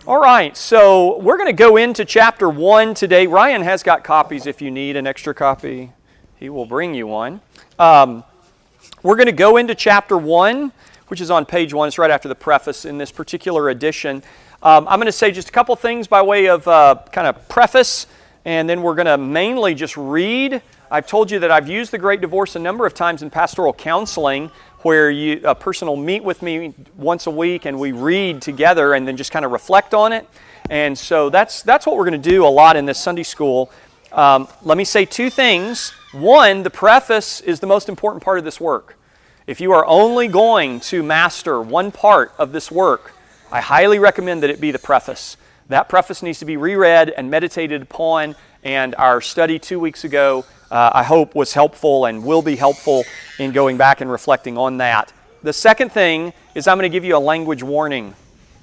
All right, so we're going to go into chapter 1 today. Ryan has got copies if you need an extra copy. He will bring you one. We're going to go into chapter 1, which is on page 1. It's right after the preface in this particular edition. I'm going to say just a couple things by way of kind of preface, and then we're going to mainly just read. I've told you that I've used the Great Divorce a number of times in pastoral counseling, where a person will meet with me once a week and we read together and then just kind of reflect on it. And so that's what we're going to do a lot in this Sunday school. Let me say two things. One, the preface is the most important part of this work. If you are only going to master one part of this work, I highly recommend that it be the preface. That preface needs to be reread and meditated upon, and our study 2 weeks ago I hope was helpful and will be helpful in going back and reflecting on that. The second thing is I'm going to give you a language warning.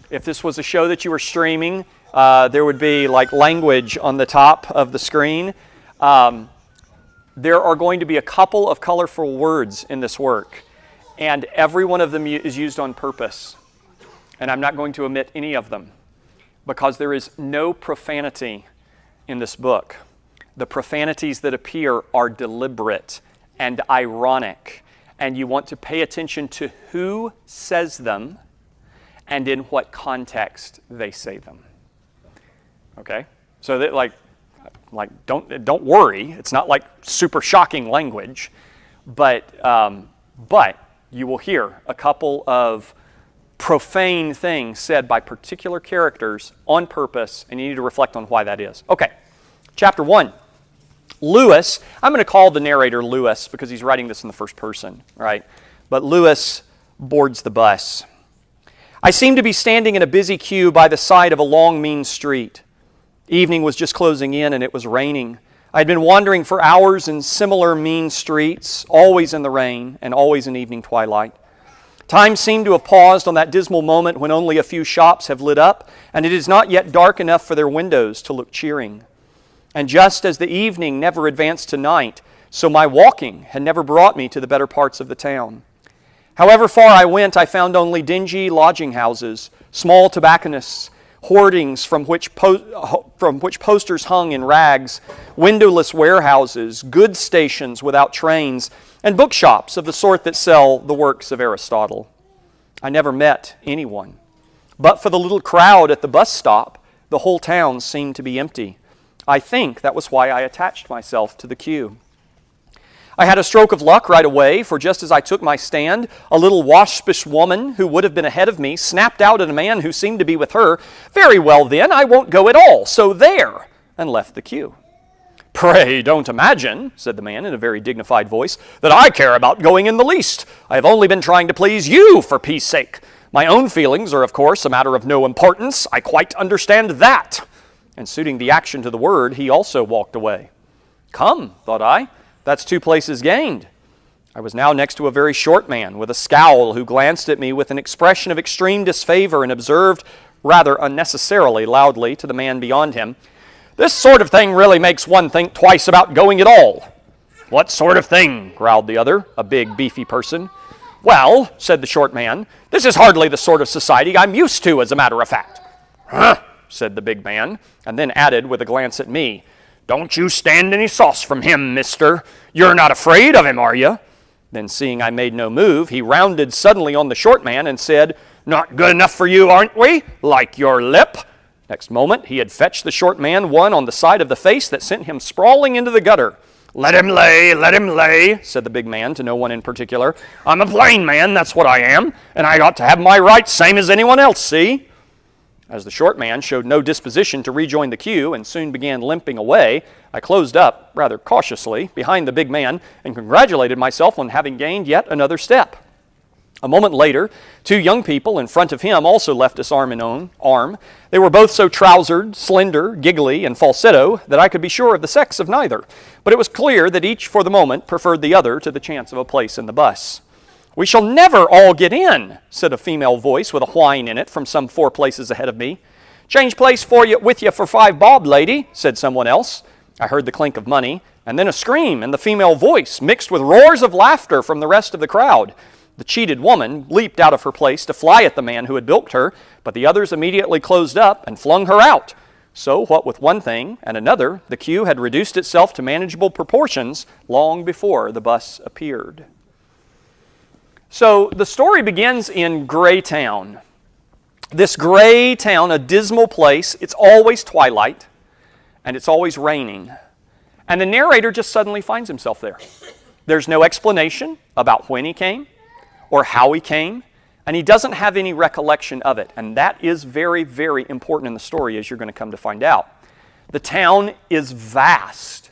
If this was a show that you were streaming, there would be like language on the top of the screen. There are going to be a couple of colorful words in this work, and every one of them is used on purpose. And I'm not going to omit any of them because there is no profanity in this book. The profanities that appear are deliberate and ironic, and you want to pay attention to who says them and in what context they say them. Okay? So that like don't worry. It's not like super shocking language, but you will hear a couple of profane things said by particular characters on purpose, and you need to reflect on why that is. Okay, chapter 1. Lewis, I'm going to call the narrator Lewis because he's writing this in the first person, right? But Lewis boards the bus. I seemed to be standing in a busy queue by the side of a long, mean street. Evening was just closing in and it was raining. I had been wandering for hours in similar mean streets, always in the rain and always in evening twilight. Time seemed to have paused on that dismal moment when only a few shops have lit up, and it is not yet dark enough for their windows to look cheering. And just as the evening never advanced to night, so my walking had never brought me to the better parts of the town. However far I went, I found only dingy lodging houses, small tobacconists, hoardings from which posters hung in rags, windowless warehouses, goods stations without trains, and bookshops of the sort that sell the works of Aristotle. I never met anyone. But for the little crowd at the bus stop, the whole town seemed to be empty. I think that was why I attached myself to the queue. I had a stroke of luck right away, for just as I took my stand, a little waspish woman who would have been ahead of me snapped out at a man who seemed to be with her, "Very well then, I won't go at all, so there," and left the queue. "Pray don't imagine," said the man in a very dignified voice, "that I care about going in the least. I have only been trying to please you for peace sake. My own feelings are, of course, a matter of no importance. I quite understand that." And suiting the action to the word, he also walked away. Come, thought I, that's 2 places gained. I was now next to a very short man with a scowl who glanced at me with an expression of extreme disfavor and observed, rather unnecessarily loudly, to the man beyond him, "This sort of thing really makes one think twice about going at all." "What sort of thing?" growled the other, a big, beefy person. "Well," said the short man, "this is hardly the sort of society I'm used to, as a matter of fact." "Huh," said the big man, and then added with a glance at me, "Don't you stand any sauce from him, mister. You're not afraid of him, are you?" Then seeing I made no move, he rounded suddenly on the short man and said, "Not good enough for you, aren't we? Like your lip?" Next moment, he had fetched the short man one on the side of the face that sent him sprawling into the gutter. Let him lay, said the big man to no one in particular. "I'm a plain man, that's what I am, and I ought to have my rights same as anyone else, see?" As the short man showed no disposition to rejoin the queue and soon began limping away, I closed up, rather cautiously, behind the big man and congratulated myself on having gained yet another step. A moment later, 2 young people in front of him also left us arm in arm. They were both so trousered, slender, giggly, and falsetto that I could be sure of the sex of neither, but it was clear that each for the moment preferred the other to the chance of a place in the bus. "We shall never all get in," said a female voice with a whine in it from some 4 places ahead of me. "Change place with you for 5 bob, lady," said someone else. I heard the clink of money, and then a scream and the female voice mixed with roars of laughter from the rest of the crowd. The cheated woman leaped out of her place to fly at the man who had bilked her, but the others immediately closed up and flung her out. So, what with one thing and another, the queue had reduced itself to manageable proportions long before the bus appeared. So, the story begins in Greytown. This gray town, a dismal place, it's always twilight, and it's always raining. And the narrator just suddenly finds himself there. There's no explanation about when he came or how he came, and he doesn't have any recollection of it. And that is very, very important in the story, as you're going to come to find out. The town is vast,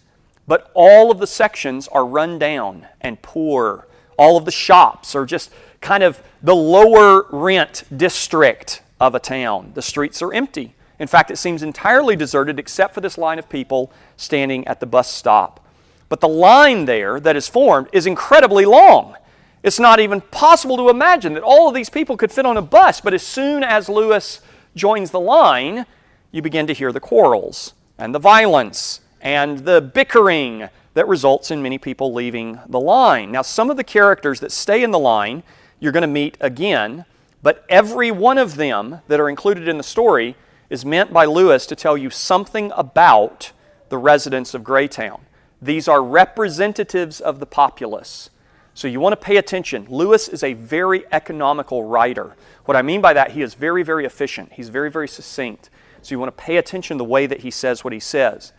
but all of the sections are run down and poor. All of the shops are just kind of the lower rent district of a town. The streets are empty. In fact, it seems entirely deserted except for this line of people standing at the bus stop. But the line there that is formed is incredibly long. It's not even possible to imagine that all of these people could fit on a bus, but as soon as Lewis joins the line, you begin to hear the quarrels and the violence and the bickering that results in many people leaving the line. Now, some of the characters that stay in the line you're going to meet again, but every one of them that are included in the story is meant by Lewis to tell you something about the residents of Greytown. These are representatives of the populace. So you want to pay attention. Lewis is a very economical writer. What I mean by that, he is very, very efficient. He's very, very succinct. So you want to pay attention to the way that he says what he says.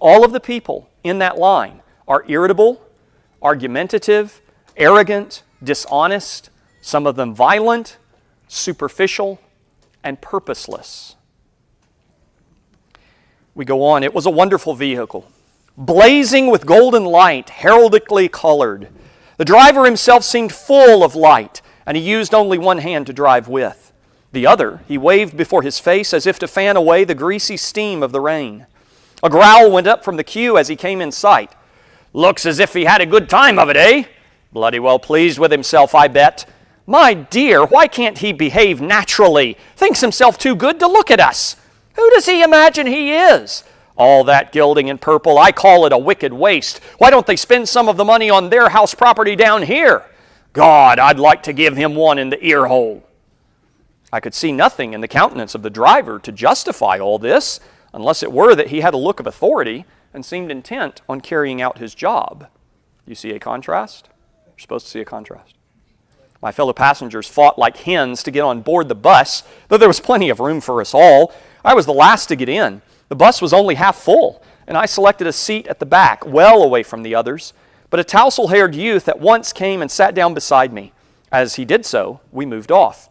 All of the people in that line are irritable, argumentative, arrogant, dishonest, some of them violent, superficial, and purposeless. We go on. It was a wonderful vehicle, blazing with golden light, heraldically colored. The driver himself seemed full of light, and he used only one hand to drive with. The other he waved before his face as if to fan away the greasy steam of the rain. A growl went up from the queue as he came in sight. "Looks as if he had a good time of it, eh? Bloody well pleased with himself, I bet. My dear, why can't he behave naturally? Thinks himself too good to look at us. Who does he imagine he is? All that gilding and purple, I call it a wicked waste. Why don't they spend some of the money on their house property down here? God, I'd like to give him one in the ear hole." I could see nothing in the countenance of the driver to justify all this, unless it were that he had a look of authority and seemed intent on carrying out his job. You see a contrast? You're supposed to see a contrast. My fellow passengers fought like hens to get on board the bus, though there was plenty of room for us all. I was the last to get in. The bus was only half full, and I selected a seat at the back, well away from the others. But a tousle-haired youth at once came and sat down beside me. As he did so, we moved off.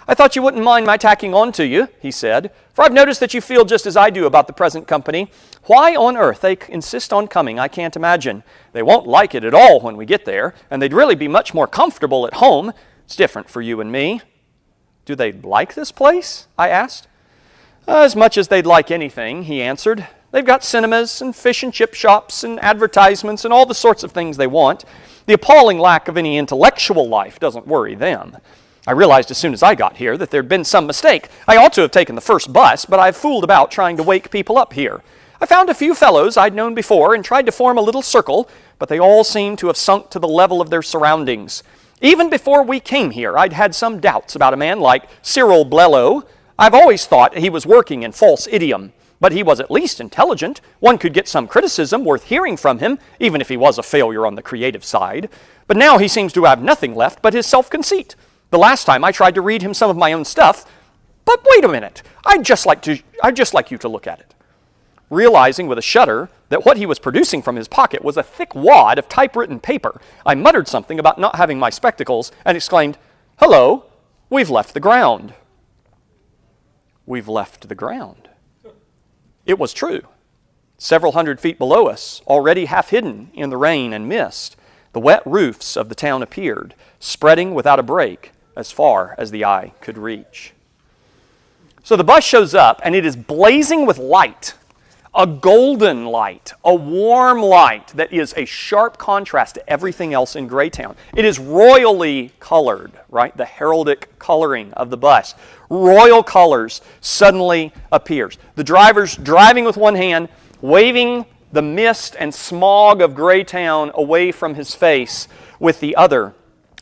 "I thought you wouldn't mind my tacking on to you," he said, "for I've noticed that you feel just as I do about the present company. Why on earth they insist on coming, I can't imagine. They won't like it at all when we get there, and they'd really be much more comfortable at home. It's different for you and me." "Do they like this place?" I asked. "As much as they'd like anything," he answered. "They've got cinemas and fish and chip shops and advertisements and all the sorts of things they want. The appalling lack of any intellectual life doesn't worry them. I realized as soon as I got here that there'd been some mistake. I ought to have taken the first bus, but I've fooled about trying to wake people up here. I found a few fellows I'd known before and tried to form a little circle, but they all seemed to have sunk to the level of their surroundings. Even before we came here, I'd had some doubts about a man like Cyril Blello. I've always thought he was working in false idiom, but he was at least intelligent. One could get some criticism worth hearing from him, even if he was a failure on the creative side. But now he seems to have nothing left but his self-conceit. The last time I tried to read him some of my own stuff, but wait a minute, I'd just like you to look at it." Realizing with a shudder that what he was producing from his pocket was a thick wad of typewritten paper, I muttered something about not having my spectacles and exclaimed, "Hello, we've left the ground." We've left the ground. It was true. Several hundred feet below us, already half hidden in the rain and mist, the wet roofs of the town appeared, spreading without a break as far as the eye could reach. So the bus shows up, and it is blazing with light, a golden light, a warm light that is a sharp contrast to everything else in Greytown. It is royally colored, right? The heraldic coloring of the bus. Royal colors suddenly appears. The driver's driving with one hand, waving the mist and smog of Greytown away from his face with the other.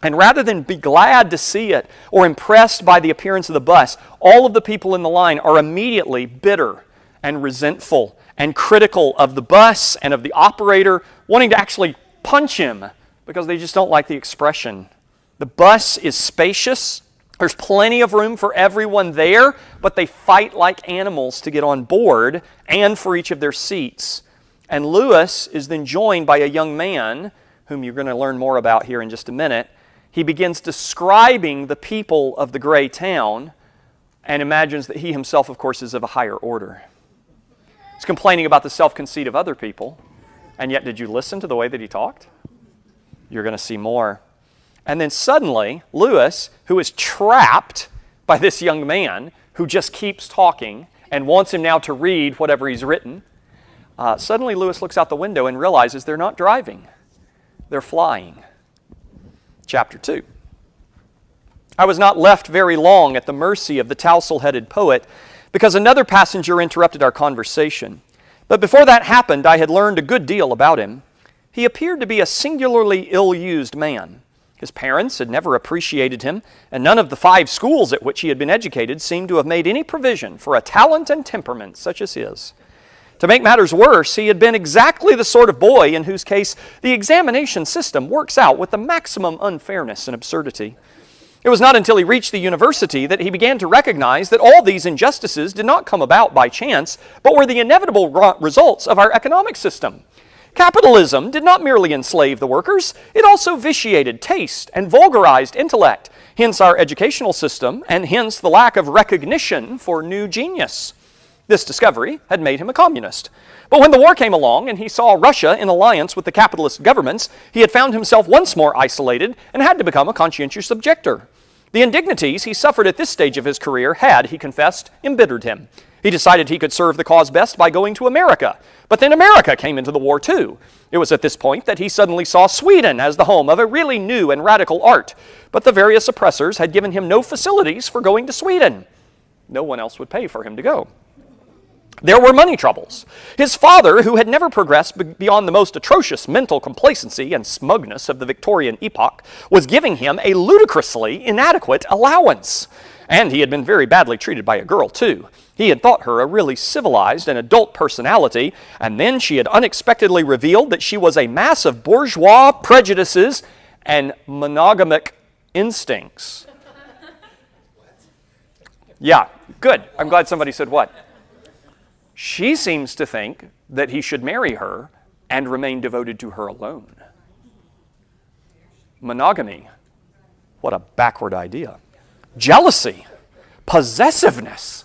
And rather than be glad to see it or impressed by the appearance of the bus, all of the people in the line are immediately bitter and resentful and critical of the bus and of the operator, wanting to actually punch him because they just don't like the expression. The bus is spacious. There's plenty of room for everyone there, but they fight like animals to get on board and for each of their seats. And Lewis is then joined by a young man, whom you're going to learn more about here in just a minute. He begins describing the people of the gray town and imagines that he himself, of course, is of a higher order. He's complaining about the self-conceit of other people, and yet did you listen to the way that he talked? You're going to see more. And then suddenly, Lewis, who is trapped by this young man who just keeps talking and wants him now to read whatever he's written, suddenly Lewis looks out the window and realizes they're not driving, they're flying. Chapter 2. I was not left very long at the mercy of the tousle-headed poet because another passenger interrupted our conversation. But before that happened, I had learned a good deal about him. He appeared to be a singularly ill-used man. His parents had never appreciated him, and none of the 5 schools at which he had been educated seemed to have made any provision for a talent and temperament such as his. To make matters worse, he had been exactly the sort of boy in whose case the examination system works out with the maximum unfairness and absurdity. It was not until he reached the university that he began to recognize that all these injustices did not come about by chance, but were the inevitable results of our economic system. Capitalism did not merely enslave the workers, it also vitiated taste and vulgarized intellect, hence our educational system, and hence the lack of recognition for new genius. This discovery had made him a communist. But when the war came along and he saw Russia in alliance with the capitalist governments, he had found himself once more isolated and had to become a conscientious objector. The indignities he suffered at this stage of his career had, he confessed, embittered him. He decided he could serve the cause best by going to America. But then America came into the war too. It was at this point that he suddenly saw Sweden as the home of a really new and radical art. But the various oppressors had given him no facilities for going to Sweden. No one else would pay for him to go. There were money troubles. His father, who had never progressed beyond the most atrocious mental complacency and smugness of the Victorian epoch, was giving him a ludicrously inadequate allowance. And he had been very badly treated by a girl, too. He had thought her a really civilized and adult personality, and then she had unexpectedly revealed that she was a mass of bourgeois prejudices and monogamic instincts. Yeah, good. I'm glad somebody said what. She seems to think that he should marry her and remain devoted to her alone. Monogamy, what a backward idea. Jealousy, possessiveness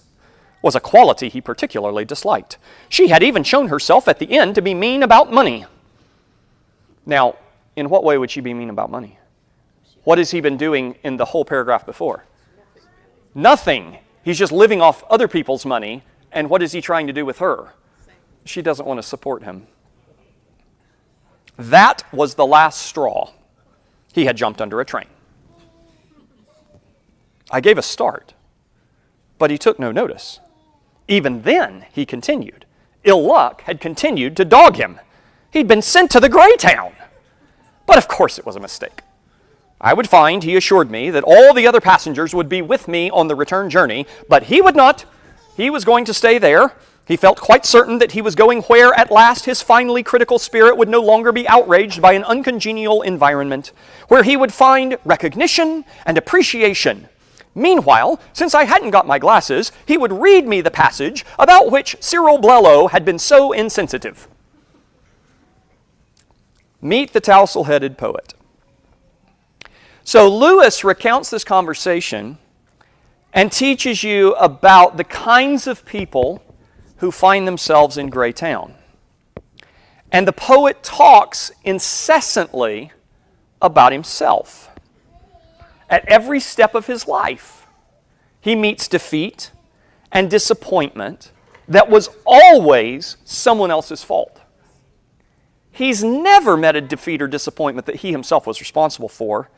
was a quality he particularly disliked. She had even shown herself at the end to be mean about money. Now, in what way would she be mean about money? What has he been doing in the whole paragraph before? Nothing. He's just living off other people's money. And what is he trying to do with her? She doesn't want to support him. That was the last straw. He had jumped under a train. I gave a start, but he took no notice. Even then, he continued. Ill luck had continued to dog him. He'd been sent to the gray town. But of course it was a mistake. I would find, he assured me, that all the other passengers would be with me on the return journey, but he would not. He was going to stay there. He felt quite certain that he was going where at last his finely critical spirit would no longer be outraged by an uncongenial environment, where he would find recognition and appreciation. Meanwhile, since I hadn't got my glasses, he would read me the passage about which Cyril Blelot had been so insensitive. Meet the tousle-headed poet. So Lewis recounts this conversation and teaches you about the kinds of people who find themselves in Gray Town. And the poet talks incessantly about himself. At every step of his life, he meets defeat and disappointment that was always someone else's fault. He's never met a defeat or disappointment that he himself was responsible for.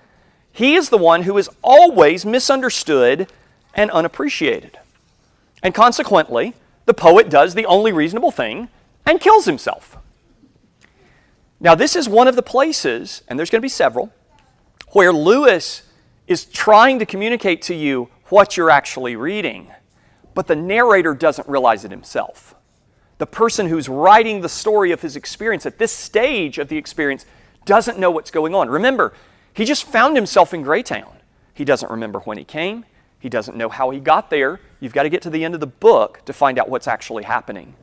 He is the one who is always misunderstood and unappreciated. And consequently, the poet does the only reasonable thing and kills himself. Now, this is one of the places, and there's going to be several, where Lewis is trying to communicate to you what you're actually reading, but the narrator doesn't realize it himself. The person who's writing the story of his experience at this stage of the experience doesn't know what's going on. Remember, he just found himself in Greytown. He doesn't remember when he came. He doesn't know how he got there. You've got to get to the end of the book to find out what's actually happening.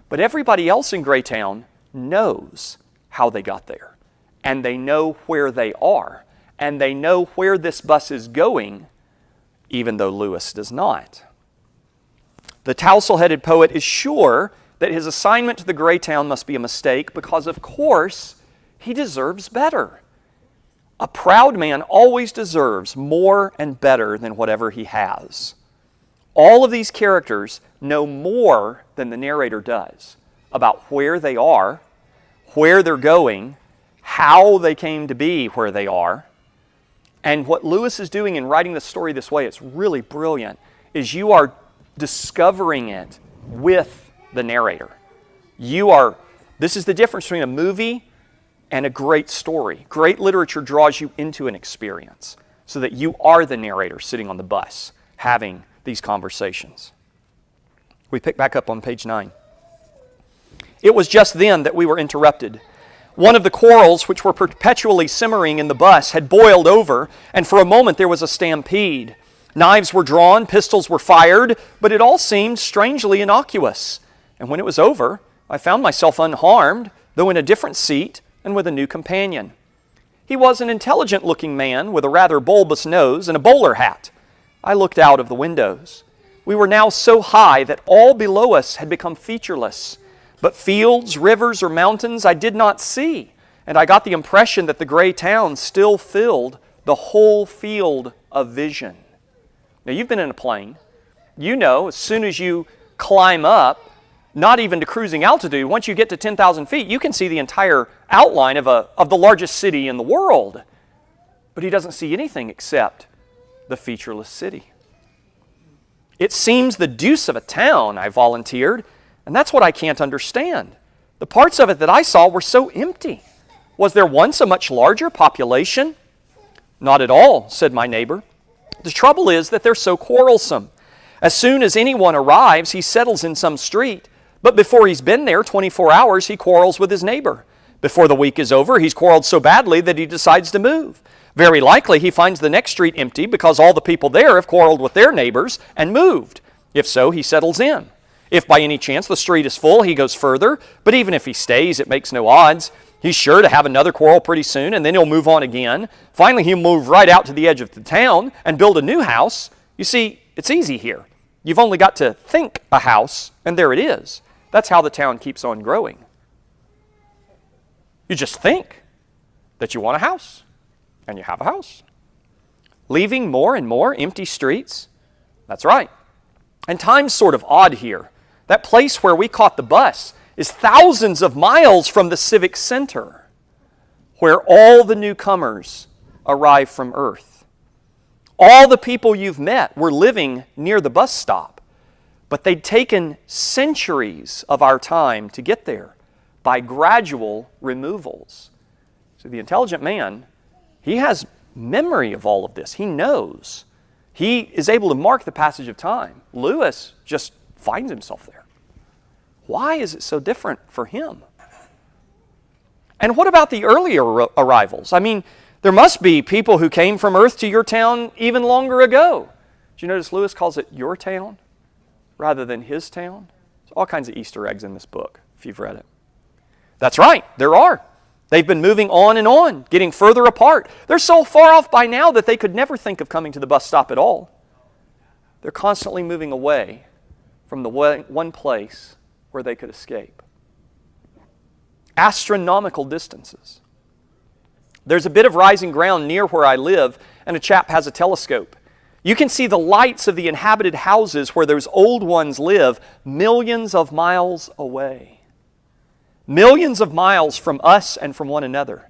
But everybody else in Greytown knows how they got there. And they know where they are. And they know where this bus is going, even though Lewis does not. The tousle-headed poet is sure that his assignment to the Greytown must be a mistake because, of course, he deserves better. A proud man always deserves more and better than whatever he has. All of these characters know more than the narrator does about where they are, where they're going, how they came to be where they are. And what Lewis is doing in writing the story this way, it's really brilliant, is you are discovering it with the narrator. This is the difference between a movie and a great story. Great literature draws you into an experience so that you are the narrator sitting on the bus having these conversations. We pick back up on page 9. It was just then that we were interrupted. One of the quarrels which were perpetually simmering in the bus had boiled over, and for a moment there was a stampede. Knives were drawn, pistols were fired, but it all seemed strangely innocuous. And when it was over, I found myself unharmed, though in a different seat and with a new companion. He was an intelligent-looking man with a rather bulbous nose and a bowler hat. I looked out of the windows. We were now so high that all below us had become featureless, but fields, rivers, or mountains I did not see, and I got the impression that the gray town still filled the whole field of vision. Now, you've been in a plane. You know, as soon as you climb up, not even to cruising altitude, once you get to 10,000 feet, you can see the entire outline of the largest city in the world. But he doesn't see anything except the featureless city. It seems the deuce of a town, I volunteered, and that's what I can't understand. The parts of it that I saw were so empty. Was there once a much larger population? Not at all, said my neighbor. The trouble is that they're so quarrelsome. As soon as anyone arrives, he settles in some street. But before he's been there 24 hours, he quarrels with his neighbor. Before the week is over, he's quarreled so badly that he decides to move. Very likely, he finds the next street empty because all the people there have quarreled with their neighbors and moved. If so, he settles in. If by any chance the street is full, he goes further. But even if he stays, it makes no odds. He's sure to have another quarrel pretty soon, and then he'll move on again. Finally, he'll move right out to the edge of the town and build a new house. You see, it's easy here. You've only got to think a house, and there it is. That's how the town keeps on growing. You just think that you want a house, and you have a house. Leaving more and more empty streets? That's right. And time's sort of odd here. That place where we caught the bus is thousands of miles from the civic center, where all the newcomers arrive from Earth. All the people you've met were living near the bus stop, but they'd taken centuries of our time to get there by gradual removals. So the intelligent man, he has memory of all of this. He knows. He is able to mark the passage of time. Lewis just finds himself there. Why is it so different for him? And what about the earlier arrivals? I mean, there must be people who came from Earth to your town even longer ago. Did you notice Lewis calls it your town rather than his town? There's all kinds of Easter eggs in this book, if you've read it. That's right, there are. They've been moving on and on, getting further apart. They're so far off by now that they could never think of coming to the bus stop at all. They're constantly moving away from the one place where they could escape. Astronomical distances. There's a bit of rising ground near where I live, and a chap has a telescope. You can see the lights of the inhabited houses where those old ones live millions of miles away. Millions of miles from us and from one another.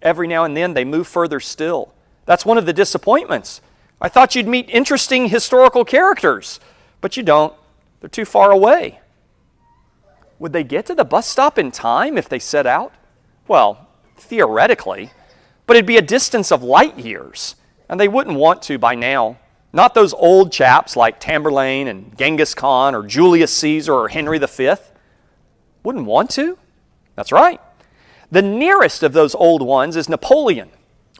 Every now and then they move further still. That's one of the disappointments. I thought you'd meet interesting historical characters, but you don't. They're too far away. Would they get to the bus stop in time if they set out? Well, theoretically, but it'd be a distance of light years, and they wouldn't want to by now. Not those old chaps like Tamerlane and Genghis Khan or Julius Caesar or Henry V. Wouldn't want to? That's right. The nearest of those old ones is Napoleon.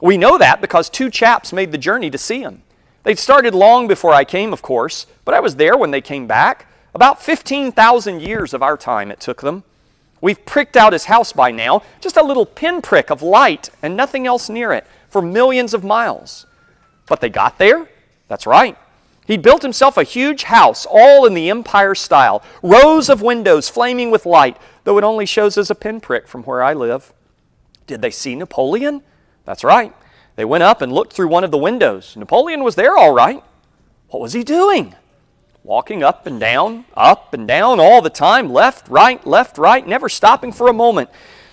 We know that because two chaps made the journey to see him. They'd started long before I came, of course, but I was there when they came back. About 15,000 years of our time it took them. We've pricked out his house by now, just a little pinprick of light and nothing else near it for millions of miles. But they got there? That's right. He built himself a huge house, all in the Empire style, rows of windows flaming with light, though it only shows as a pinprick from where I live. Did they see Napoleon? That's right. They went up and looked through one of the windows. Napoleon was there all right. What was he doing? Walking up and down all the time, left, right, never stopping for a moment.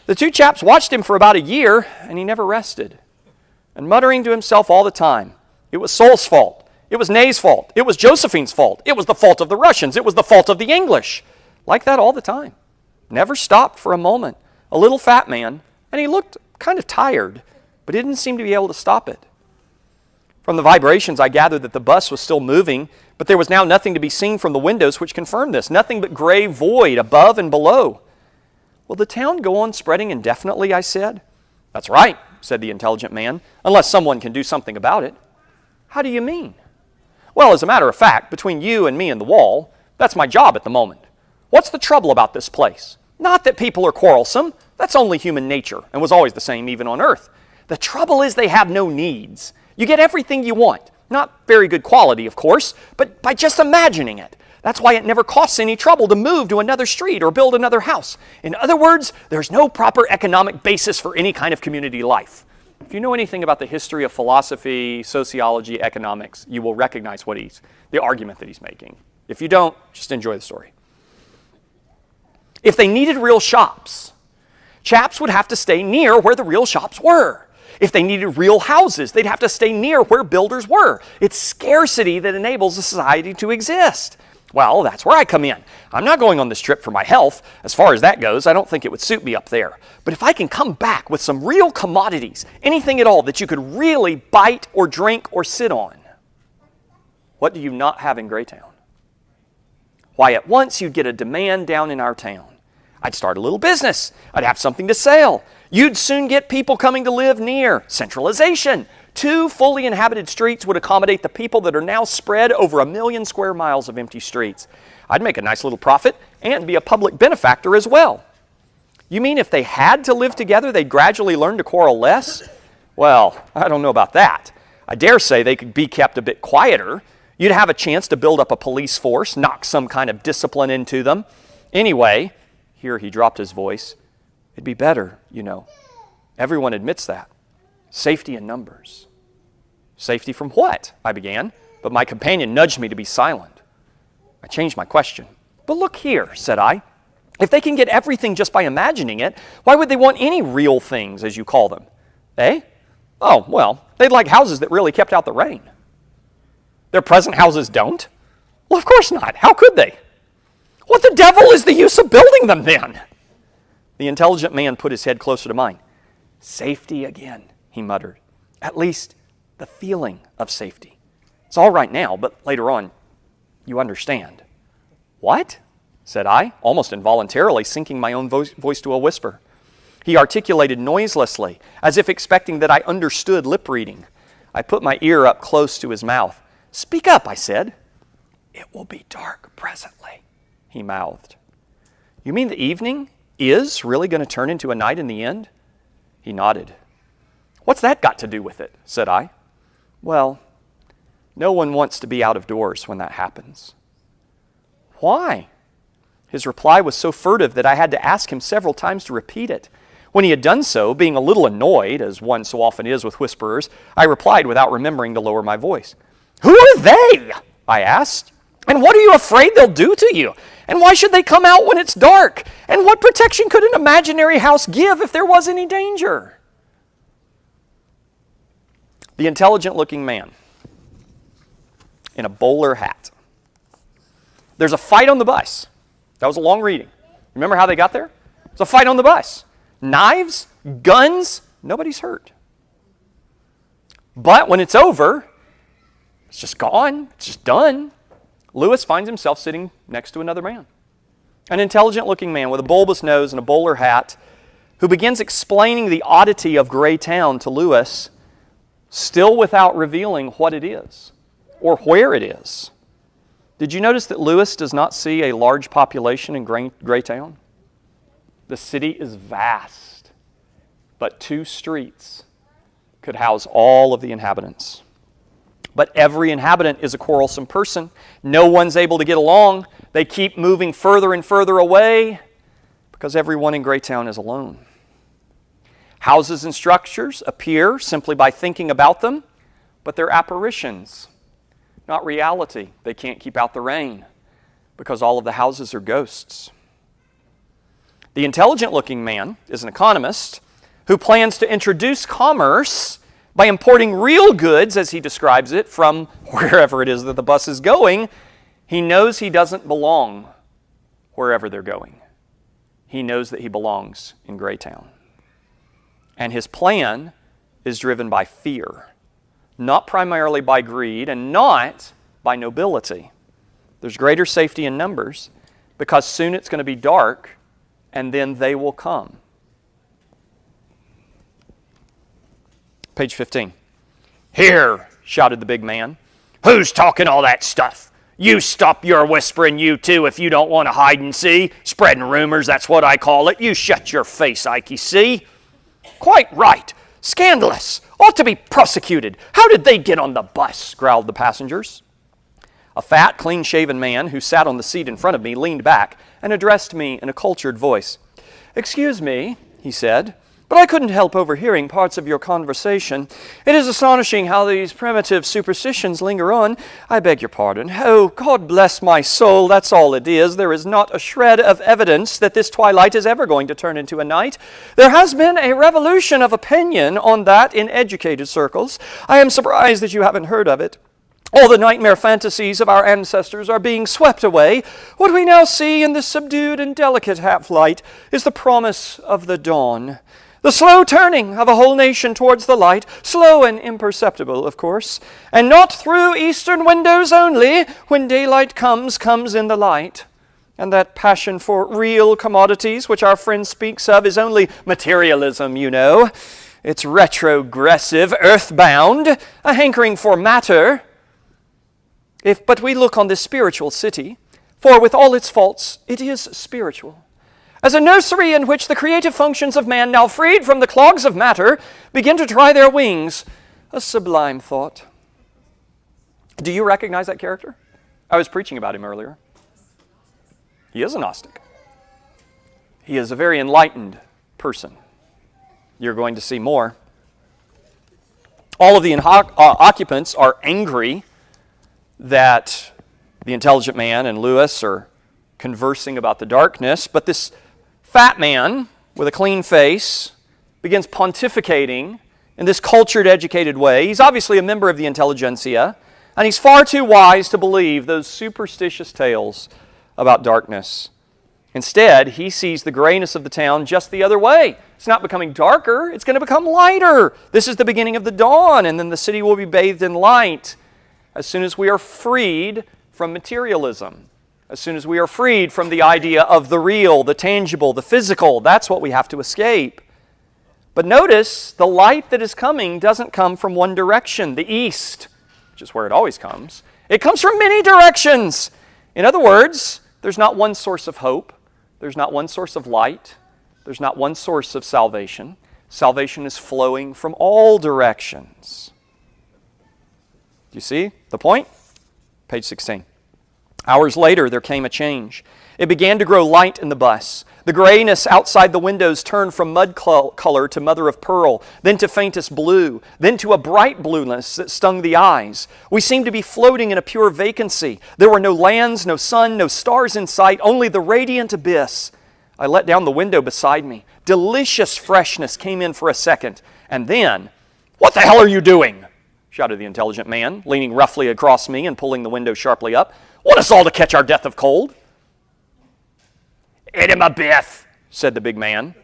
The two chaps watched him for about a year, and he never rested. And muttering to himself all the time, it was Sol's fault. It was Ney's fault. It was Josephine's fault. It was the fault of the Russians. It was the fault of the English. Like that all the time. Never stopped for a moment. A little fat man, and he looked kind of tired, but he didn't seem to be able to stop it. From the vibrations, I gathered that the bus was still moving, but there was now nothing to be seen from the windows which confirmed this. Nothing but gray void above and below. Will the town go on spreading indefinitely, I said. That's right, said the intelligent man, unless someone can do something about it. How do you mean? Well, as a matter of fact, between you and me and the wall, that's my job at the moment. What's the trouble about this place? Not that people are quarrelsome. That's only human nature and was always the same even on earth. The trouble is they have no needs. You get everything you want. Not very good quality, of course, but by just imagining it. That's why it never costs any trouble to move to another street or build another house. In other words, there's no proper economic basis for any kind of community life. If you know anything about the history of philosophy, sociology, economics, you will recognize the argument that he's making. If you don't, just enjoy the story. If they needed real shops, chaps would have to stay near where the real shops were. If they needed real houses, they'd have to stay near where builders were. It's scarcity that enables a society to exist. Well, that's where I come in. I'm not going on this trip for my health. As far as that goes, I don't think it would suit me up there. But if I can come back with some real commodities, anything at all that you could really bite or drink or sit on, what do you not have in Greytown? Why, at once you'd get a demand down in our town. I'd start a little business. I'd have something to sell. You'd soon get people coming to live near. Centralization. 2 fully inhabited streets would accommodate the people that are now spread over 1 million square miles of empty streets. I'd make a nice little profit and be a public benefactor as well. You mean if they had to live together, they'd gradually learn to quarrel less? Well, I don't know about that. I dare say they could be kept a bit quieter. You'd have a chance to build up a police force, knock some kind of discipline into them. Anyway, here he dropped his voice, it'd be better, you know. Everyone admits that. Safety in numbers. Safety from what? I began, but my companion nudged me to be silent. I changed my question. But look here, said I. If they can get everything just by imagining it, why would they want any real things, as you call them? Eh? Oh, well, they'd like houses that really kept out the rain. Their present houses don't? Well, of course not. How could they? What the devil is the use of building them then? The intelligent man put his head closer to mine. Safety again, he muttered. At least the feeling of safety. It's all right now, but later on, you understand. What? Said I, almost involuntarily sinking my own voice to a whisper. He articulated noiselessly, as if expecting that I understood lip reading. I put my ear up close to his mouth. Speak up, I said. It will be dark presently, he mouthed. You mean the evening is really going to turn into a night in the end? He nodded. What's that got to do with it? Said I. Well, no one wants to be out of doors when that happens. Why? His reply was so furtive that I had to ask him several times to repeat it. When he had done so, being a little annoyed, as one so often is with whisperers, I replied without remembering to lower my voice. Who are they? I asked. And what are you afraid they'll do to you? And why should they come out when it's dark? And what protection could an imaginary house give if there was any danger? The intelligent-looking man in a bowler hat. There's a fight on the bus. That was a long reading. Remember how they got there? There's a fight on the bus. Knives, guns, nobody's hurt. But when it's over, it's just gone. It's just done. Lewis finds himself sitting next to another man, an intelligent-looking man with a bulbous nose and a bowler hat, who begins explaining the oddity of Greytown to Lewis, still without revealing what it is or where it is. Did you notice that Lewis does not see a large population in Greytown? The city is vast, but 2 streets could house all of the inhabitants. But every inhabitant is a quarrelsome person. No one's able to get along. They keep moving further and further away because everyone in Greytown is alone. Houses and structures appear simply by thinking about them, but they're apparitions, not reality. They can't keep out the rain because all of the houses are ghosts. The intelligent-looking man is an economist who plans to introduce commerce by importing real goods, as he describes it, from wherever it is that the bus is going. He knows he doesn't belong wherever they're going. He knows that he belongs in Greytown. And his plan is driven by fear, not primarily by greed and not by nobility. There's greater safety in numbers because soon it's going to be dark and then they will come. Page 15. "Here," shouted the big man. "Who's talking all that stuff? You stop your whispering, you two, if you don't want to hide and see. Spreading rumors, that's what I call it. You shut your face, Ikey, see?" "Quite right. Scandalous. Ought to be prosecuted. How did they get on the bus?" growled the passengers. A fat, clean-shaven man who sat on the seat in front of me leaned back and addressed me in a cultured voice. "Excuse me," he said, "but I couldn't help overhearing parts of your conversation. It is astonishing how these primitive superstitions linger on. I beg your pardon. Oh, God bless my soul, that's all it is. There is not a shred of evidence that this twilight is ever going to turn into a night. There has been a revolution of opinion on that in educated circles. I am surprised that you haven't heard of it. All the nightmare fantasies of our ancestors are being swept away. What we now see in this subdued and delicate half-light is the promise of the dawn. The slow turning of a whole nation towards the light, slow and imperceptible, of course, and not through eastern windows only. When daylight comes in the light. And that passion for real commodities which our friend speaks of is only materialism, you know. It's retrogressive, earthbound, a hankering for matter. But we look on this spiritual city, for with all its faults, it is spiritual, as a nursery in which the creative functions of man, now freed from the clogs of matter, begin to try their wings. A sublime thought. Do you recognize that character? I was preaching about him earlier. He is a Gnostic. He is a very enlightened person. You're going to see more. All of the occupants are angry that the intelligent man and Lewis are conversing about the darkness, but this fat man with a clean face begins pontificating in this cultured, educated way. He's obviously a member of the intelligentsia, and he's far too wise to believe those superstitious tales about darkness. Instead, he sees the grayness of the town just the other way. It's not becoming darker, it's going to become lighter. This is the beginning of the dawn, and then the city will be bathed in light. As soon as we are freed from materialism, as soon as we are freed from the idea of the real, the tangible, the physical, that's what we have to escape. But notice, the light that is coming doesn't come from one direction, the east, which is where it always comes. It comes from many directions. In other words, there's not one source of hope. There's not one source of light. There's not one source of salvation. Salvation is flowing from all directions. Do you see the point? Page 16. Hours later, there came a change. It began to grow light in the bus. The grayness outside the windows turned from mud color to mother of pearl, then to faintest blue, then to a bright blueness that stung the eyes. We seemed to be floating in a pure vacancy. There were no lands, no sun, no stars in sight, only the radiant abyss. I let down the window beside me. Delicious freshness came in for a second, and then, "What the hell are you doing?" shouted the intelligent man, leaning roughly across me and pulling the window sharply up. "Want us all to catch our death of cold?" "Eat him a biff," said the big man.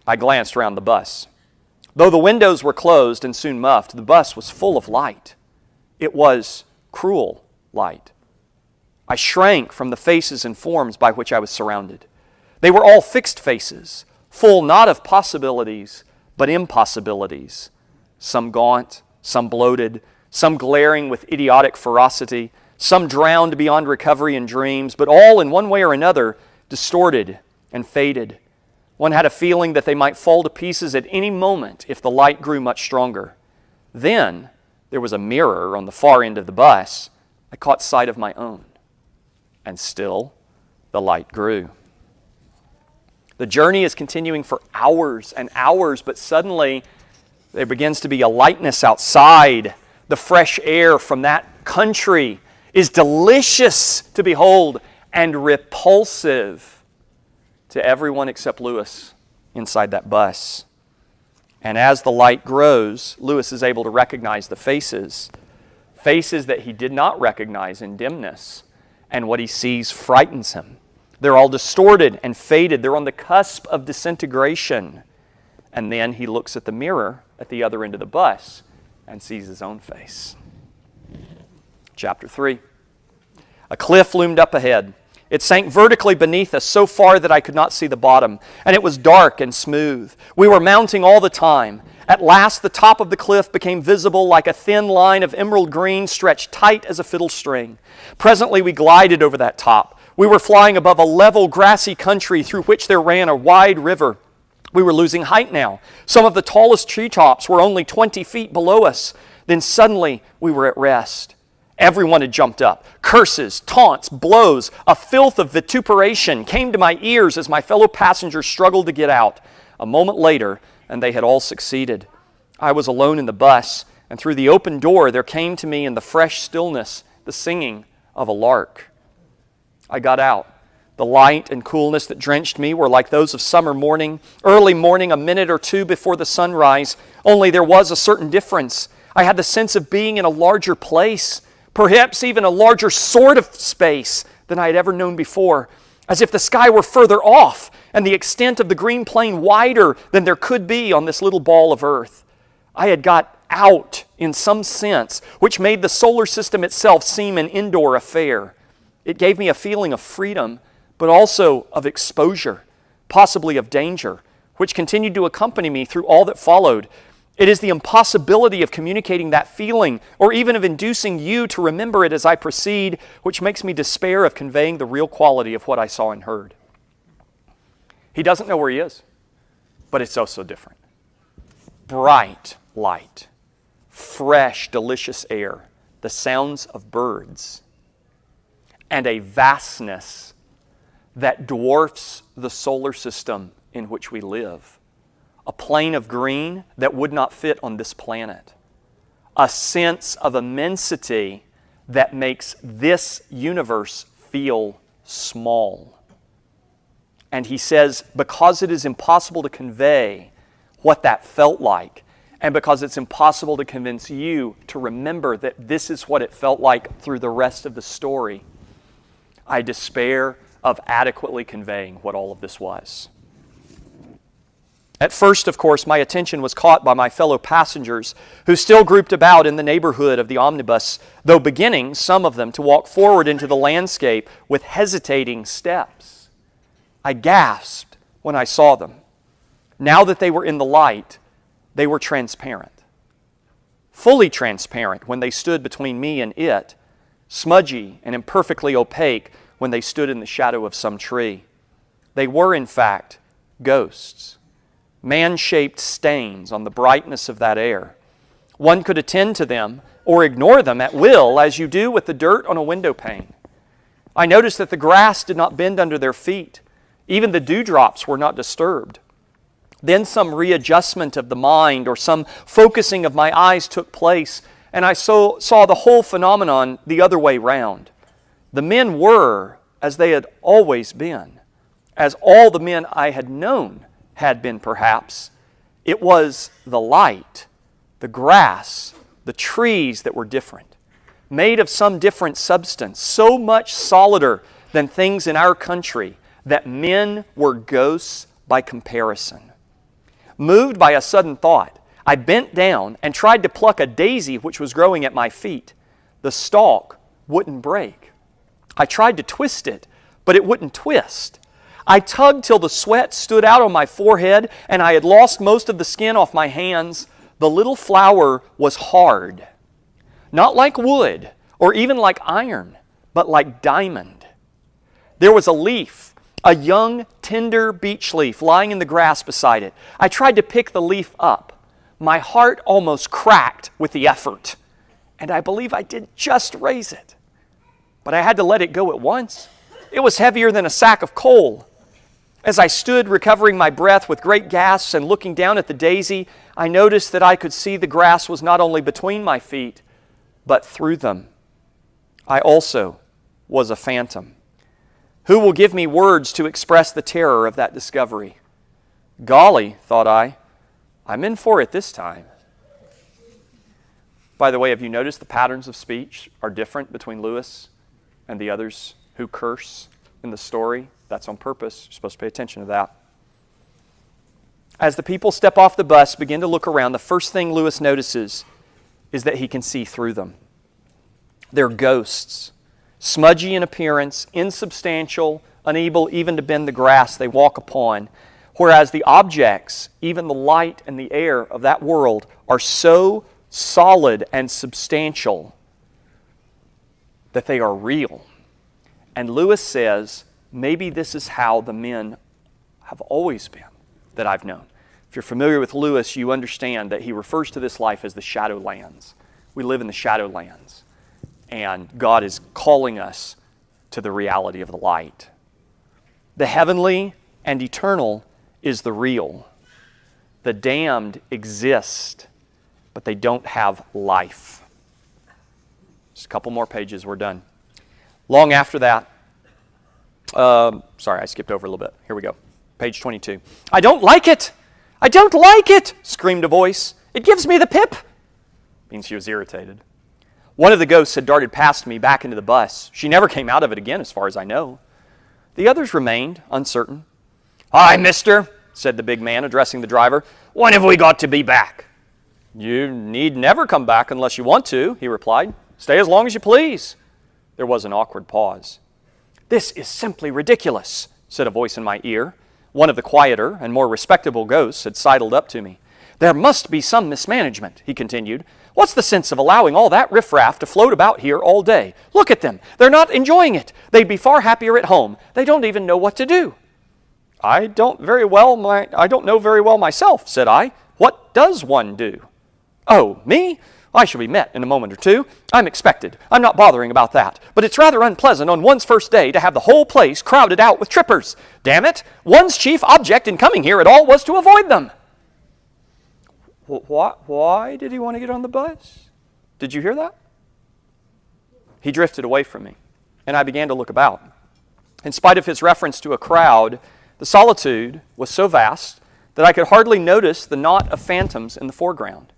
I glanced around the bus. Though the windows were closed and soon muffed, the bus was full of light. It was cruel light. I shrank from the faces and forms by which I was surrounded. They were all fixed faces, full not of possibilities, but impossibilities. Some gaunt, some bloated, some glaring with idiotic ferocity, some drowned beyond recovery in dreams, but all in one way or another distorted and faded. One had a feeling that they might fall to pieces at any moment if the light grew much stronger. Then there was a mirror on the far end of the bus. I caught sight of my own. And still, the light grew. The journey is continuing for hours and hours, but suddenly there begins to be a lightness outside. The fresh air from that country is delicious to behold and repulsive to everyone except Lewis inside that bus. And as the light grows, Lewis is able to recognize the faces that he did not recognize in dimness, and what he sees frightens him. They're all distorted and faded. They're on the cusp of disintegration. And then he looks at the mirror at the other end of the bus and sees his own face. Chapter 3. A cliff loomed up ahead. It sank vertically beneath us so far that I could not see the bottom, and it was dark and smooth. We were mounting all the time. At last, the top of the cliff became visible like a thin line of emerald green stretched tight as a fiddle string. Presently, we glided over that top. We were flying above a level, grassy country through which there ran a wide river. We were losing height now. Some of the tallest treetops were only 20 feet below us. Then suddenly, we were at rest. Everyone had jumped up. Curses, taunts, blows, a filth of vituperation came to my ears as my fellow passengers struggled to get out. A moment later, and they had all succeeded. I was alone in the bus, and through the open door there came to me in the fresh stillness the singing of a lark. I got out. The light and coolness that drenched me were like those of summer morning, early morning, a minute or two before the sunrise, only there was a certain difference. I had the sense of being in a larger place, perhaps even a larger sort of space than I had ever known before, as if the sky were further off and the extent of the green plain wider than there could be on this little ball of earth. I had got out in some sense, which made the solar system itself seem an indoor affair. It gave me a feeling of freedom, but also of exposure, possibly of danger, which continued to accompany me through all that followed. It is the impossibility of communicating that feeling, or even of inducing you to remember it as I proceed, which makes me despair of conveying the real quality of what I saw and heard. He doesn't know where he is, but it's so different. Bright light, fresh, delicious air, the sounds of birds, and a vastness that dwarfs the solar system in which we live. A plane of green that would not fit on this planet. A sense of immensity that makes this universe feel small. And he says, because it is impossible to convey what that felt like, and because it's impossible to convince you to remember that this is what it felt like through the rest of the story, I despair of adequately conveying what all of this was. At first, of course, my attention was caught by my fellow passengers who still grouped about in the neighborhood of the omnibus, though beginning, some of them, to walk forward into the landscape with hesitating steps. I gasped when I saw them. Now that they were in the light, they were transparent. Fully transparent when they stood between me and it, smudgy and imperfectly opaque when they stood in the shadow of some tree. They were, in fact, ghosts. Man-shaped stains on the brightness of that air. One could attend to them or ignore them at will, as you do with the dirt on a window pane. I noticed that the grass did not bend under their feet. Even the dewdrops were not disturbed. Then some readjustment of the mind or some focusing of my eyes took place, and I saw the whole phenomenon the other way round. The men were as they had always been, as all the men I had known had been perhaps. It was the light, the grass, the trees that were different, made of some different substance, so much solider than things in our country that men were ghosts by comparison. Moved by a sudden thought, I bent down and tried to pluck a daisy which was growing at my feet. The stalk wouldn't break. I tried to twist it, but it wouldn't twist. I tugged till the sweat stood out on my forehead and I had lost most of the skin off my hands. The little flower was hard, not like wood or even like iron, but like diamond. There was a leaf, a young, tender beech leaf lying in the grass beside it. I tried to pick the leaf up. My heart almost cracked with the effort, and I believe I did just raise it. But I had to let it go at once. It was heavier than a sack of coal. As I stood recovering my breath with great gasps and looking down at the daisy, I noticed that I could see the grass was not only between my feet, but through them. I also was a phantom. Who will give me words to express the terror of that discovery? Golly, thought I, I'm in for it this time. By the way, have you noticed the patterns of speech are different between Lewis and the others who curse in the story? That's on purpose. You're supposed to pay attention to that. As the people step off the bus, begin to look around, the first thing Lewis notices is that he can see through them. They're ghosts, smudgy in appearance, insubstantial, unable even to bend the grass they walk upon, whereas the objects, even the light and the air of that world, are so solid and substantial that they are real. And Lewis says, maybe this is how the men have always been that I've known. If you're familiar with Lewis, you understand that he refers to this life as the Shadowlands. We live in the Shadowlands, and God is calling us to the reality of the light. The heavenly and eternal is the real. The damned exist, but they don't have life. Just a couple more pages, we're done. Long after that, sorry, I skipped over a little bit. Here we go. Page 22. I don't like it! I don't like it! Screamed a voice. It gives me the pip! Means she was irritated. One of the ghosts had darted past me back into the bus. She never came out of it again, as far as I know. The others remained uncertain. Hi, mister, said the big man, addressing the driver. When have we got to be back? You need never come back unless you want to, he replied. Stay as long as you please. There was an awkward pause. This is simply ridiculous, said a voice in my ear. One of the quieter and more respectable ghosts had sidled up to me. There must be some mismanagement, he continued. What's the sense of allowing all that riffraff to float about here all day? Look at them. They're not enjoying it. They'd be far happier at home. They don't even know what to do. I don't know very well myself, said I. What does one do? Oh, me? I shall be met in a moment or two. I'm expected. I'm not bothering about that. But it's rather unpleasant on one's first day to have the whole place crowded out with trippers. Damn it, one's chief object in coming here at all was to avoid them. Why did he want to get on the bus? Did you hear that? He drifted away from me, and I began to look about. In spite of his reference to a crowd, the solitude was so vast that I could hardly notice the knot of phantoms in the foreground.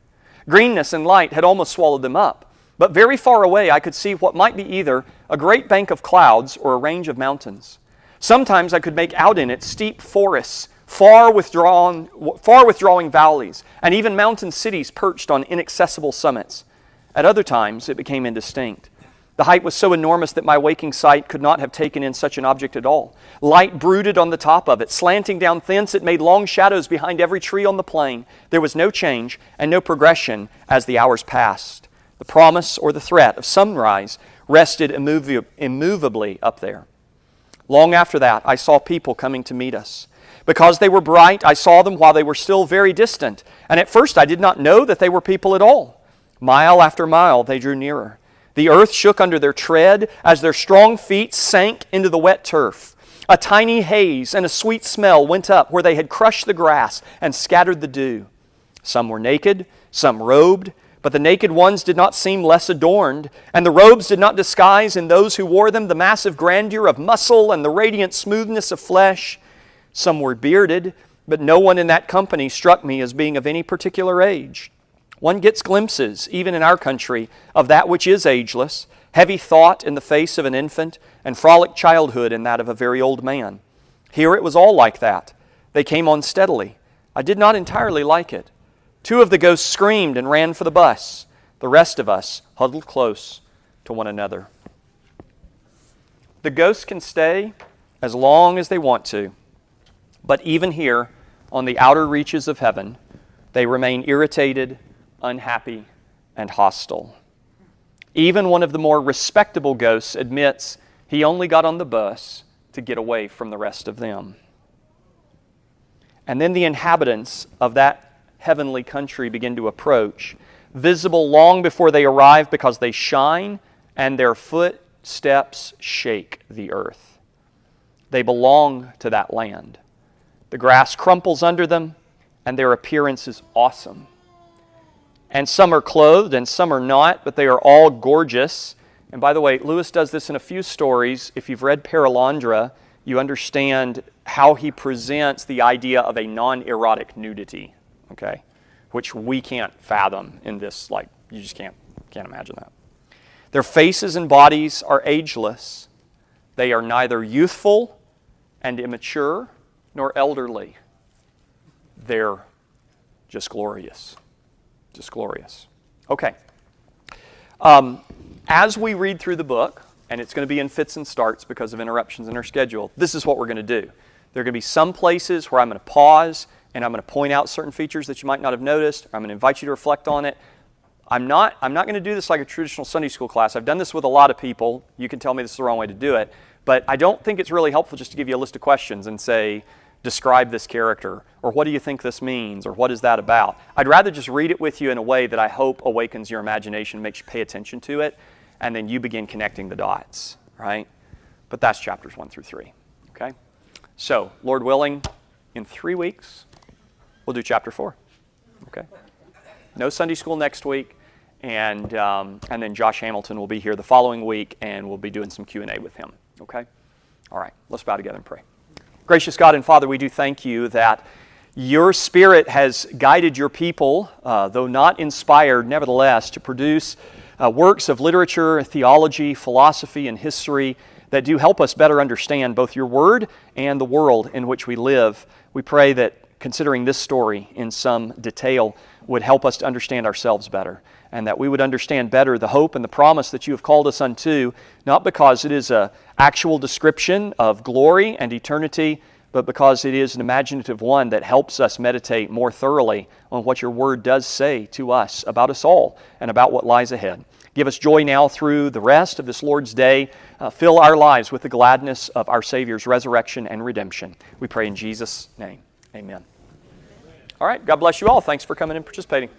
Greenness and light had almost swallowed them up, but very far away I could see what might be either a great bank of clouds or a range of mountains. Sometimes I could make out in it steep forests, far withdrawing valleys, and even mountain cities perched on inaccessible summits. At other times it became indistinct. The height was so enormous that my waking sight could not have taken in such an object at all. Light brooded on the top of it. Slanting down thence, it made long shadows behind every tree on the plain. There was no change and no progression as the hours passed. The promise or the threat of sunrise rested immovably up there. Long after that, I saw people coming to meet us. Because they were bright, I saw them while they were still very distant, and at first I did not know that they were people at all. Mile after mile, they drew nearer. The earth shook under their tread as their strong feet sank into the wet turf. A tiny haze and a sweet smell went up where they had crushed the grass and scattered the dew. Some were naked, some robed, but the naked ones did not seem less adorned, and the robes did not disguise in those who wore them the massive grandeur of muscle and the radiant smoothness of flesh. Some were bearded, but no one in that company struck me as being of any particular age. One gets glimpses, even in our country, of that which is ageless, heavy thought in the face of an infant, and frolic childhood in that of a very old man. Here it was all like that. They came on steadily. I did not entirely like it. 2 of the ghosts screamed and ran for the bus. The rest of us huddled close to one another. The ghosts can stay as long as they want to, but even here on the outer reaches of heaven, they remain irritated, unhappy, and hostile. Even one of the more respectable ghosts admits he only got on the bus to get away from the rest of them. And then the inhabitants of that heavenly country begin to approach, visible long before they arrive because they shine and their footsteps shake the earth. They belong to that land. The grass crumples under them, and their appearance is awesome. And some are clothed and some are not, but they are all gorgeous. And by the way, Lewis does this in a few stories. If you've read Perelandra, you understand how he presents the idea of a non-erotic nudity, okay? Which we can't fathom in this, you just can't imagine that. Their faces and bodies are ageless. They are neither youthful and immature nor elderly. They're just glorious. Just glorious. Okay. As we read through the book, and it's going to be in fits and starts because of interruptions in our schedule, this is what we're going to do. There are going to be some places where I'm going to pause and I'm going to point out certain features that you might not have noticed. I'm going to invite you to reflect on it. I'm not going to do this like a traditional Sunday school class. I've done this with a lot of people. You can tell me this is the wrong way to do it. But I don't think it's really helpful just to give you a list of questions and say, describe this character, or what do you think this means, or what is that about? I'd rather just read it with you in a way that I hope awakens your imagination, makes you pay attention to it, and then you begin connecting the dots, right? But that's chapters 1 through 3, okay? So, Lord willing, in 3 weeks, we'll do chapter 4, okay? No Sunday school next week, and then Josh Hamilton will be here the following week, and we'll be doing some Q&A with him, okay? All right, let's bow together and pray. Gracious God and Father, we do thank you that your Spirit has guided your people, though not inspired, nevertheless, to produce works of literature, theology, philosophy, and history that do help us better understand both your Word and the world in which we live. We pray that considering this story in some detail would help us to understand ourselves better, and that we would understand better the hope and the promise that you have called us unto, not because it is an actual description of glory and eternity, but because it is an imaginative one that helps us meditate more thoroughly on what your Word does say to us about us all and about what lies ahead. Give us joy now through the rest of this Lord's Day. Fill our lives with the gladness of our Savior's resurrection and redemption. We pray in Jesus' name. Amen. All right, God bless you all. Thanks for coming and participating.